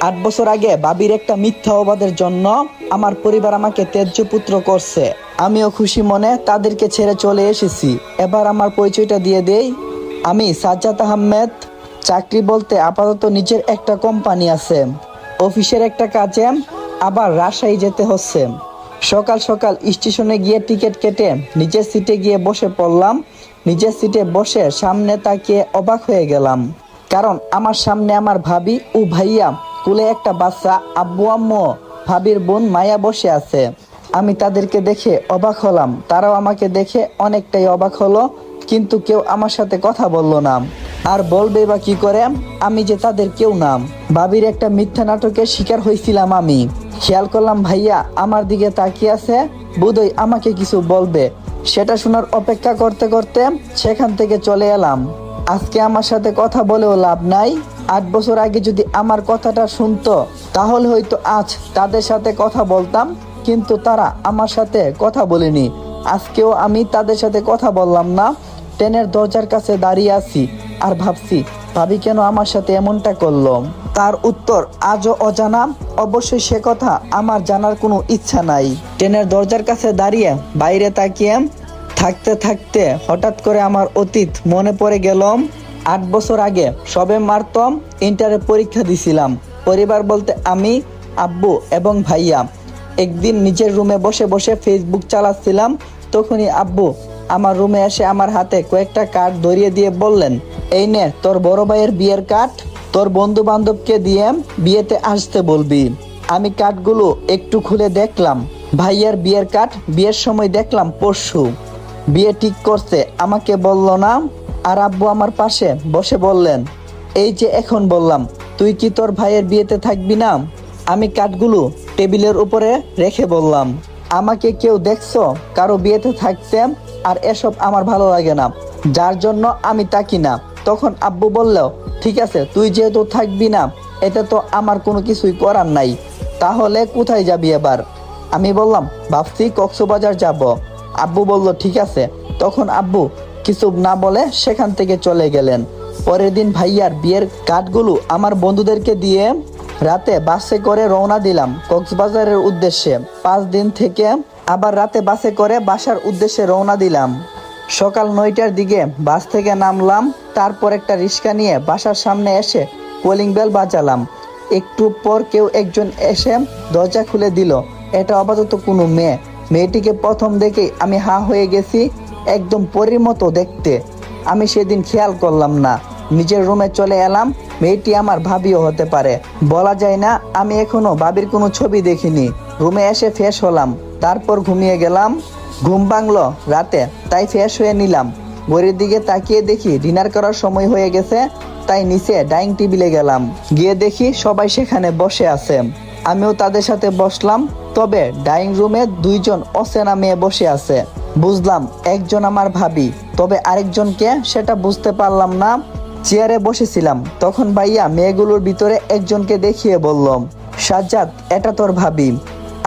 8 বছর আগে ভাবির একটা মিথ্যা অবাদের জন্য আমার পরিবার আমাকে ত্যায্য পুত্র করছে। আমিও খুশি মনে তাদেরকে ছেড়ে চলে এসেছি। এবার আমার পরিচয়টা দিয়ে দেই। আমি সাজ্জাদ আহমেদ। চাকরি বলতে আপাতত নিজের একটা কোম্পানি আছে, অফিসের একটা কাজে আবার রাজশাহী যেতে হচ্ছে। সকাল সকাল স্টেশনে গিয়ে টিকিট কেটে নিজের সিটে গিয়ে বসে পড়লাম। নিজের সিটে বসে সামনে তাকিয়ে অবাক হয়ে গেলাম, কারণ আমার সামনে আমার ভাবি ও ভাইয়া, কোলে একটা বাচ্চা, আব্বু আম্মু, ভাবির বোন মায়া বসে আছে। আমি তাদেরকে দেখে অবাক হলাম, তারাও আমাকে দেখে অনেকটাই অবাক হলো, কিন্তু কেউ আমার সাথে কথা বললো না। আর বলবে বা কি করে, আমি যে তাদের কেউ নাম। ভাবির একটা মিথ্যা নাটকের শিকার হয়েছিলাম আমি। খেয়াল করলাম ভাইয়া আমার দিকে তাকিয়ে আছে, বোধহয় আমাকে কিছু বলবে। সেটা শোনার অপেক্ষা করতে করতে সেখান থেকে চলে এলাম। আজকে আমার সাথে কথা বলেও লাভ নাই। 8 বছর আগে যদি আমার কথাটা শুনতো, তাহলে হয়তো আজ তাদের সাথে কথা বলতাম, কিন্তু তারা আমার সাথে কথা বলেনি। আজকেও আমি তাদের সাথে কথা বললাম না। ট্রেনের দরজার কাছে দাঁড়িয়ে আছি আর ভাবছি, ভাবি কেন আমার সাথে এমনটা করলো। তার উত্তর আজও অজানা। অবশ্যই সে কথা আমার জানার কোনো ইচ্ছা নাই। ট্রেনের দরজার কাছে দাঁড়িয়ে বাইরে তাকিয়ে থাকতে থাকতে হঠাৎ করে আমার অতীত মনে পড়ে গেল। 8 বছর আগে সবে মাত্র ইন্টারে পরীক্ষা দিছিলাম। পরিবার বলতে আমি, আব্বু এবং ভাইয়া। একদিন নিজের রুমে বসে বসে ফেসবুক চালাচ্ছিলাম। তখনই আব্বু আমার রুমে এসে আমার হাতে কয়েকটা কার্ড ধরিয়ে দিয়ে বললেন, এই নে তোর বড় ভাইয়ের বিয়ের কার্ড, তোর বন্ধু বান্ধবকে দিয়ে বিয়েতে আসতে বলবি। আমি কার্ডগুলো একটু খুলে দেখলাম, ভাইয়ার বিয়ের কার্ড। বিয়ের সময় দেখলাম পরশু বিয়ে ঠিক করছে, আমাকে বলল না। আর আব্বু আমার পাশে বসে বললেন, এই যে এখন বললাম, তুই কি তোর ভাইয়ের বিয়েতে থাকবি না? আমি কার্ডগুলো টেবিলের উপরে রেখে বললাম, আমাকে কেউ দেখছো কারো বিয়েতে থাকতে? আর এসব আমার ভালো লাগে না, যার জন্য আমি তাকি না। তখন আব্বু বলল, ঠিক আছে, তুই যেহেতু থাকবি না, এতে তো আমার কোনো কিছুই করার নাই। তাহলে কোথায় যাবি এবার? আমি বললাম, ভাবছি কক্সবাজার যাব। আব্বু বলল, ঠিক আছে। তখন আব্বু কিছু না বলে সেখান থেকে চলে গেলেন। পরের দিন ভাইয়ার বিয়ের কার্ডগুলো আমার বন্ধুদেরকে দিয়ে রাতে বাসে করে রওনা দিলাম কক্সবাজারের উদ্দেশ্যে। 5 দিন থেকে আবার রাতে বাসে করে বাসার উদ্দেশ্যে রওনা দিলাম। সকাল 9টার দিকে বাস থেকে নামলাম। তারপর একটা রিক্সা নিয়ে বাসার সামনে এসে কলিং বেল বাজালাম। একটু পর কেউ একজন এসে দরজা খুলে দিল। এটা আপাতত কোনো মেয়ে। মেয়েটিকে প্রথম দেখেই আমি হা হয়ে গেছি, একদম পরীর মতো দেখতে। আমি সেদিন খেয়াল করলাম না, নিজের রুমে চলে এলাম। মেয়েটি আমার ভাবিও হতে পারে, বলা যায় না। আমি এখনো ভাবির কোনো ছবি দেখিনি। রুমে এসে ফ্রেশ হলাম, তারপর ঘুমিয়ে গেলাম। ঘুম ভাঙলো রাতে, তাই ফ্রেশ হয়ে নিলাম। ঘড়ির দিকে তাকিয়ে দেখি ডিনার করার সময় হয়ে গেছে, তাই নিচে ডাইনিং টেবিলে গেলাম। গিয়ে দেখি সবাই সেখানে বসে আছে। আমিও তাদের সাথে বসলাম। তবে ডাইনিং রুমে 2জন অচেনা মেয়ে বসে আছে। বুঝলাম একজন আমার ভাবি, তবে আরেকজনকে সেটা বুঝতে পারলাম না। চেয়ারে বসেছিলাম, তখন ভাইয়া মেয়েগুলোর ভিতরে একজনকে দেখিয়ে বলল, সাজ্জাদ, এটা তোর ভাবি।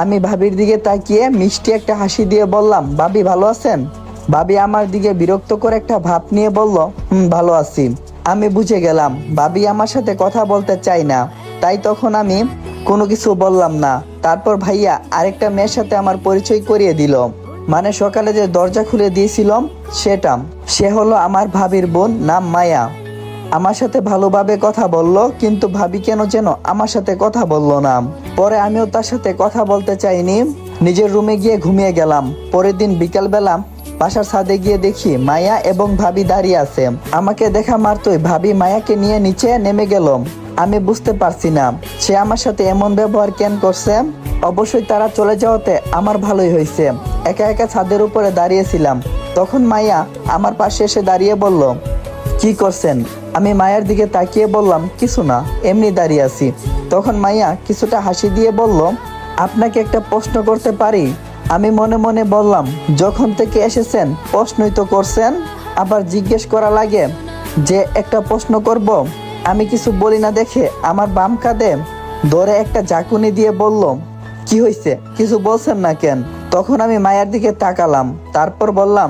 আমি ভাবির দিকে তাকিয়ে মিষ্টি একটা হাসি দিয়ে বললাম, ভাবি ভালো আছেন? ভাবি আমার দিকে বিরক্ত করে একটা ভাব নিয়ে বলল, ভালো আছি। আমি বুঝে গেলাম ভাবি আমার সাথে কথা বলতে চাই না, তাই তখন আমি কোনো কিছু বললাম না। তারপর ভাইয়া আরেকটা মেয়ের সাথে আমার পরিচয় করিয়ে দিল। মানে সকালে যে দরজা খুলে দিয়েছিলাম সেটা। সে হলো আমার ভাবির বোন, নাম মায়া। আমার সাথে ভালোভাবে কথা বলল, কিন্তু ভাবি কেন যেন আমার সাথে কথা বলল না। পরে আমিও তার সাথে কথা বলতে চাইনি, নিজের রুমে গিয়ে ঘুমিয়ে গেলাম। পরের দিন বিকালবেলা বাসার ছাদে গিয়ে দেখি মায়া এবং ভাবি দাঁড়িয়ে আছে। আমাকে দেখা মাত্রই ভাবি মায়াকে নিয়ে নিচে নেমে গেল। আমি বুঝতে পারছি না সে আমার সাথে এমন ব্যবহার কেন করছে। অবশ্যই তারা চলে যাওয়াতে আমার ভালোই হয়েছে। একা একা ছাদের উপরে দাঁড়িয়েছিলাম। তখন মায়া আমার পাশে এসে দাঁড়িয়ে বলল, কি করছেন? আমি মায়ের দিকে তাকিয়ে বললাম, কিছু না, এমনি দাঁড়িয়ে আছি। তখন মাইয়া কিছুটা হাসি দিয়ে বলল, আপনাকে একটা প্রশ্ন করতে পারি? আমি মনে মনে বললাম, যখন থেকে এসেছেন প্রশ্নই তো করছেন, আবার জিজ্ঞেস করা লাগে যে একটা প্রশ্ন করব? আমি কিছু বলি না দেখে আমার বাম কাঁধে ধরে একটা ঝাঁকুনি দিয়ে বলল, কি হয়েছে, কিছু বলছেন না কেন? তখন আমি মায়ের দিকে তাকালাম, তারপর বললাম,